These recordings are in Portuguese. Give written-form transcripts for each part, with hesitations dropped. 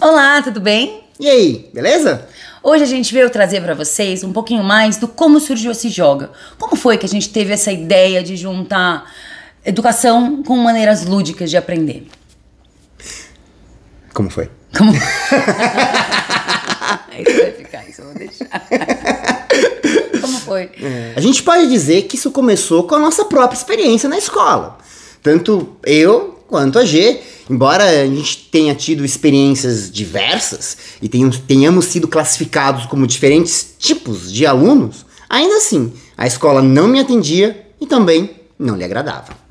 Olá, tudo bem? E aí, beleza? Hoje a gente veio trazer para vocês um pouquinho mais do como surgiu esse Joga. Como foi que a gente teve essa ideia de juntar educação com maneiras lúdicas de aprender? Como foi? Como... Isso vai ficar, isso eu vou deixar. Como foi? A gente pode dizer que isso começou com a nossa própria experiência na escola. Tanto eu quanto a G, embora a gente tenha tido experiências diversas e tenhamos sido classificados como diferentes tipos de alunos, ainda assim, a escola não me atendia e também não lhe agradava.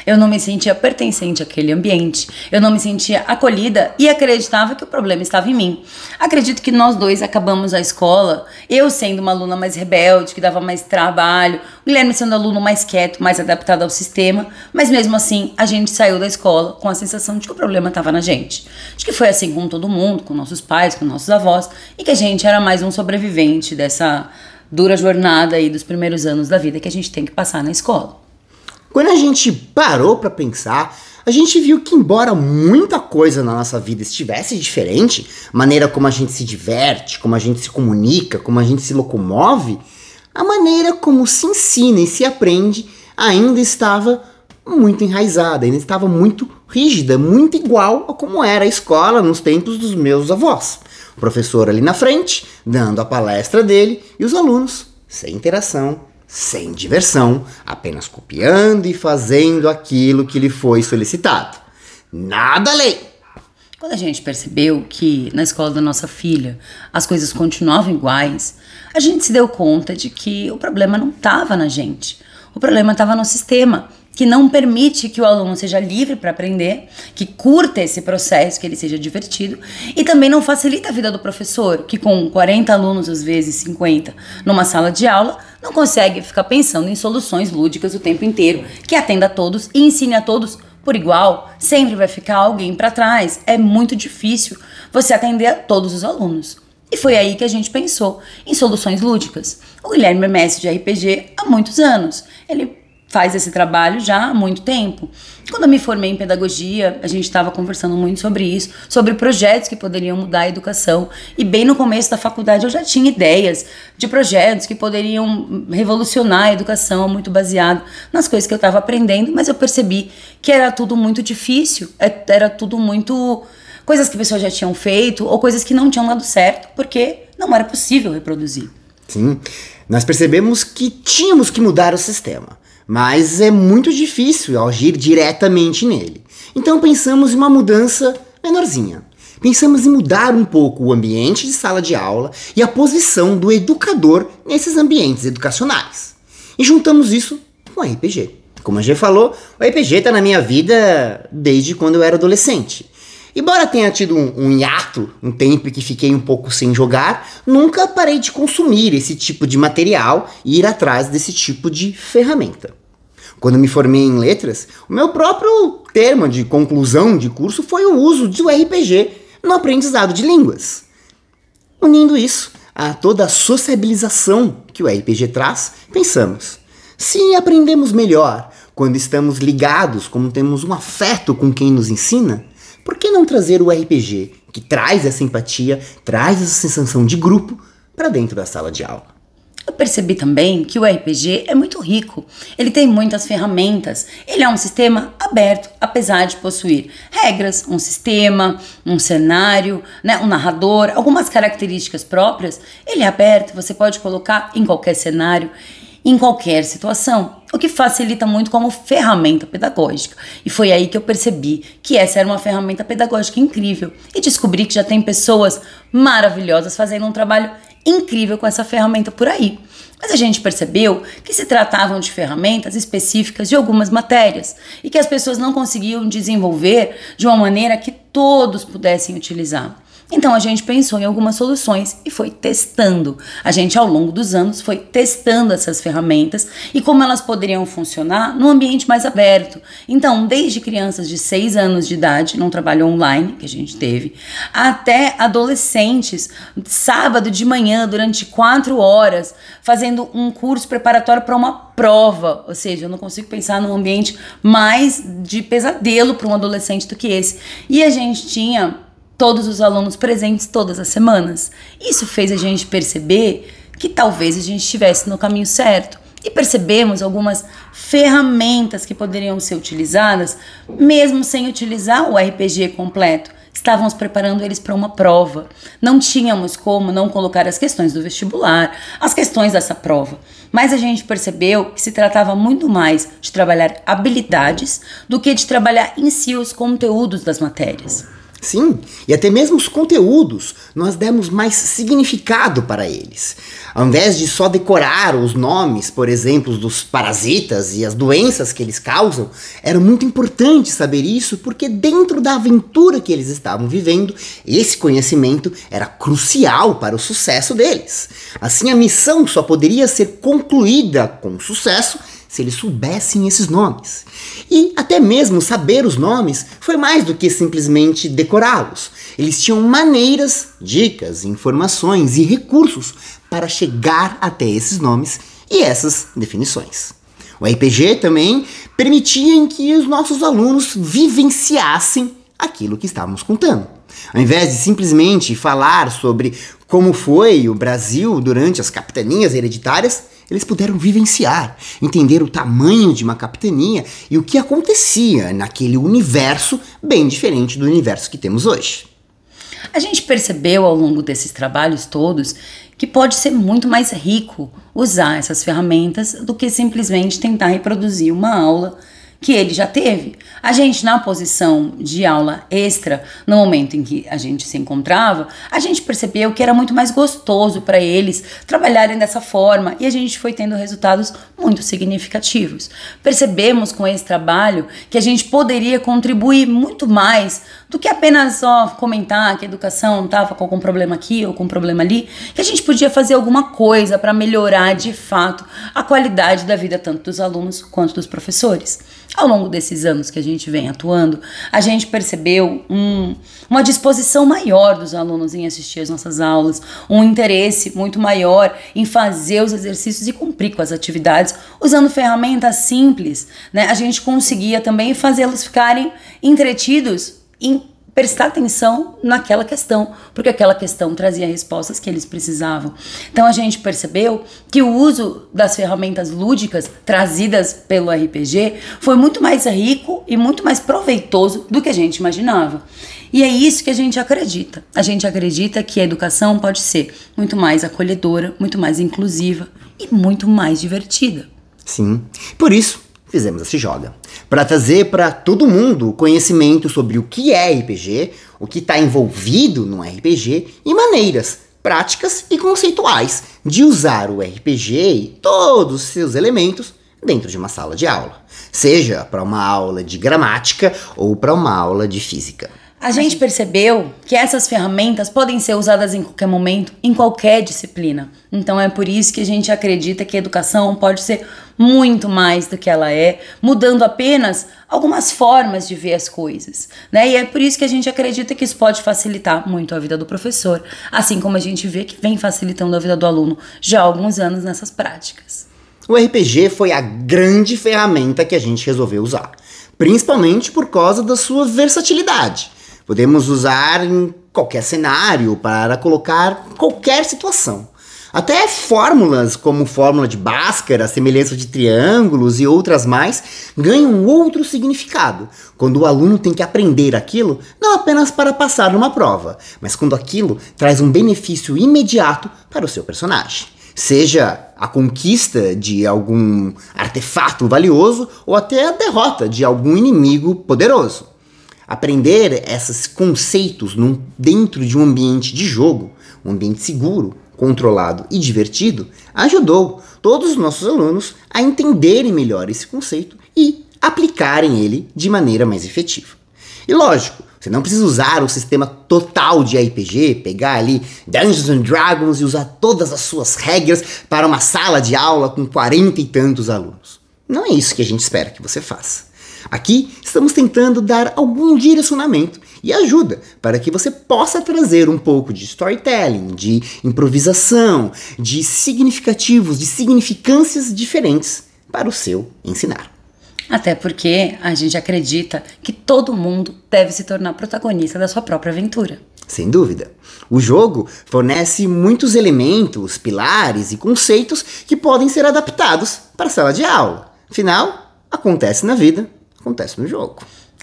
Eu não me sentia pertencente àquele ambiente, eu não me sentia acolhida e acreditava que o problema estava em mim. Acredito que nós dois acabamos a escola, eu sendo uma aluna mais rebelde, que dava mais trabalho, o Guilherme sendo aluno mais quieto, mais adaptado ao sistema, mas mesmo assim a gente saiu da escola com a sensação de que o problema estava na gente. Acho que foi assim com todo mundo, com nossos pais, com nossos avós, e que a gente era mais um sobrevivente dessa dura jornada aí dos primeiros anos da vida que a gente tem que passar na escola. Quando a gente parou para pensar, a gente viu que embora muita coisa na nossa vida estivesse diferente, maneira como a gente se diverte, como a gente se comunica, como a gente se locomove, a maneira como se ensina e se aprende ainda estava muito enraizada, ainda estava muito rígida, muito igual a como era a escola nos tempos dos meus avós. O professor ali na frente, dando a palestra dele, e os alunos sem interação, sem diversão, apenas copiando e fazendo aquilo que lhe foi solicitado. Nada além. Quando a gente percebeu que na escola da nossa filha as coisas continuavam iguais, a gente se deu conta de que o problema não estava na gente. O problema estava no sistema, que não permite que o aluno seja livre para aprender, que curta esse processo, que ele seja divertido, e também não facilita a vida do professor, que com 40 alunos, às vezes 50, numa sala de aula, não consegue ficar pensando em soluções lúdicas o tempo inteiro, que atenda a todos e ensine a todos por igual. Sempre vai ficar alguém para trás. É muito difícil você atender a todos os alunos. E foi aí que a gente pensou em soluções lúdicas. O Guilherme é mestre de RPG há muitos anos. Ele faz esse trabalho já há muito tempo. Quando eu me formei em pedagogia, a gente estava conversando muito sobre isso, sobre projetos que poderiam mudar a educação. E bem no começo da faculdade eu já tinha ideias de projetos que poderiam revolucionar a educação, muito baseado nas coisas que eu estava aprendendo, mas eu percebi que era tudo muito difícil, era tudo muito coisas que pessoas já tinham feito ou coisas que não tinham dado certo, porque não era possível reproduzir. Sim, nós percebemos que tínhamos que mudar o sistema. Mas é muito difícil agir diretamente nele. Então pensamos em uma mudança menorzinha. Pensamos em mudar um pouco o ambiente de sala de aula e a posição do educador nesses ambientes educacionais. E juntamos isso com o RPG. Como a G falou, o RPG está na minha vida desde quando eu era adolescente. Embora tenha tido um hiato, um tempo que fiquei um pouco sem jogar, nunca parei de consumir esse tipo de material e ir atrás desse tipo de ferramenta. Quando me formei em letras, o meu próprio termo de conclusão de curso foi o uso do RPG no aprendizado de línguas. Unindo isso a toda a sociabilização que o RPG traz, pensamos, se aprendemos melhor quando estamos ligados, quando temos um afeto com quem nos ensina, por que não trazer o RPG, que traz essa empatia, traz essa sensação de grupo, para dentro da sala de aula? Eu percebi também que o RPG é muito rico, ele tem muitas ferramentas, ele é um sistema aberto, apesar de possuir regras, um sistema, um cenário, né, um narrador, algumas características próprias. Ele é aberto, você pode colocar em qualquer cenário, em qualquer situação, o que facilita muito como ferramenta pedagógica. E foi aí que eu percebi que essa era uma ferramenta pedagógica incrível e descobri que já tem pessoas maravilhosas fazendo um trabalho incrível com essa ferramenta por aí. Mas a gente percebeu que se tratavam de ferramentas específicas de algumas matérias e que as pessoas não conseguiam desenvolver de uma maneira que todos pudessem utilizar. Então a gente pensou em algumas soluções e foi testando. A gente ao longo dos anos foi testando essas ferramentas e como elas poderiam funcionar num ambiente mais aberto. Então, desde crianças de 6 anos de idade, num trabalho online que a gente teve, até adolescentes, sábado de manhã, durante 4 horas, fazendo um curso preparatório para uma prova. Ou seja, eu não consigo pensar num ambiente mais de pesadelo para um adolescente do que esse. E a gente tinha todos os alunos presentes todas as semanas. Isso fez a gente perceber que talvez a gente estivesse no caminho certo. E percebemos algumas ferramentas que poderiam ser utilizadas, mesmo sem utilizar o RPG completo. Estávamos preparando eles para uma prova. Não tínhamos como não colocar as questões do vestibular, as questões dessa prova. Mas a gente percebeu que se tratava muito mais de trabalhar habilidades do que de trabalhar em si os conteúdos das matérias. Sim, e até mesmo os conteúdos, nós demos mais significado para eles. Ao invés de só decorar os nomes, por exemplo, dos parasitas e as doenças que eles causam, era muito importante saber isso, porque dentro da aventura que eles estavam vivendo, esse conhecimento era crucial para o sucesso deles. Assim, a missão só poderia ser concluída com sucesso se eles soubessem esses nomes. E até mesmo saber os nomes foi mais do que simplesmente decorá-los. Eles tinham maneiras, dicas, informações e recursos para chegar até esses nomes e essas definições. O RPG também permitia que os nossos alunos vivenciassem aquilo que estávamos contando. Ao invés de simplesmente falar sobre como foi o Brasil durante as capitanias hereditárias, eles puderam vivenciar, entender o tamanho de uma capitania e o que acontecia naquele universo bem diferente do universo que temos hoje. A gente percebeu ao longo desses trabalhos todos que pode ser muito mais rico usar essas ferramentas do que simplesmente tentar reproduzir uma aula que ele já teve. A gente, na posição de aula extra, no momento em que a gente se encontrava, a gente percebeu que era muito mais gostoso para eles trabalharem dessa forma e a gente foi tendo resultados muito significativos. Percebemos com esse trabalho que a gente poderia contribuir muito mais do que apenas só comentar que a educação estava com algum problema aqui ou com um problema ali, que a gente podia fazer alguma coisa para melhorar de fato a qualidade da vida tanto dos alunos quanto dos professores. Ao longo desses anos que a gente vem atuando, a gente percebeu uma disposição maior dos alunos em assistir às nossas aulas, um interesse muito maior em fazer os exercícios e cumprir com as atividades, usando ferramentas simples, né? A gente conseguia também fazê-los ficarem entretidos em prestar atenção naquela questão, porque aquela questão trazia respostas que eles precisavam. Então a gente percebeu que o uso das ferramentas lúdicas trazidas pelo RPG foi muito mais rico e muito mais proveitoso do que a gente imaginava. E é isso que a gente acredita. A gente acredita que a educação pode ser muito mais acolhedora, muito mais inclusiva e muito mais divertida. Sim, por isso fizemos esse Joga, para trazer para todo mundo o conhecimento sobre o que é RPG, o que está envolvido no RPG e maneiras práticas e conceituais de usar o RPG e todos os seus elementos dentro de uma sala de aula, seja para uma aula de gramática ou para uma aula de física. A gente percebeu que essas ferramentas podem ser usadas em qualquer momento, em qualquer disciplina. Então é por isso que a gente acredita que a educação pode ser muito mais do que ela é, mudando apenas algumas formas de ver as coisas, né? E é por isso que a gente acredita que isso pode facilitar muito a vida do professor, assim como a gente vê que vem facilitando a vida do aluno já há alguns anos nessas práticas. O RPG foi a grande ferramenta que a gente resolveu usar, principalmente por causa da sua versatilidade. Podemos usar em qualquer cenário para colocar qualquer situação. Até fórmulas como fórmula de Bhaskara, semelhança de triângulos e outras mais ganham outro significado quando o aluno tem que aprender aquilo não apenas para passar numa prova, mas quando aquilo traz um benefício imediato para o seu personagem. Seja a conquista de algum artefato valioso ou até a derrota de algum inimigo poderoso. Aprender esses conceitos dentro de um ambiente de jogo, um ambiente seguro, controlado e divertido, ajudou todos os nossos alunos a entenderem melhor esse conceito e aplicarem ele de maneira mais efetiva. E lógico, você não precisa usar o sistema total de RPG, pegar ali Dungeons and Dragons e usar todas as suas regras para uma sala de aula com 40 e tantos alunos. Não é isso que a gente espera que você faça. Aqui estamos tentando dar algum direcionamento e ajuda para que você possa trazer um pouco de storytelling, de improvisação, de significativos, de significâncias diferentes para o seu ensinar. Até porque a gente acredita que todo mundo deve se tornar protagonista da sua própria aventura. Sem dúvida. O jogo fornece muitos elementos, pilares e conceitos que podem ser adaptados para a sala de aula. Afinal, acontece na vida, acontece no jogo.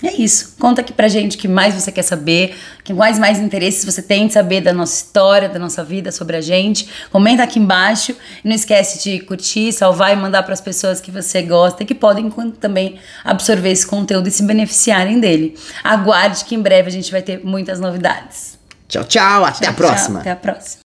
É isso. Conta aqui pra gente o que mais você quer saber, que mais interesses você tem de saber da nossa história, da nossa vida, sobre a gente. Comenta aqui embaixo. E não esquece de curtir, salvar e mandar para as pessoas que você gosta e que podem também absorver esse conteúdo e se beneficiarem dele. Aguarde que em breve a gente vai ter muitas novidades. Tchau, tchau. Até a próxima. Tchau, até a próxima.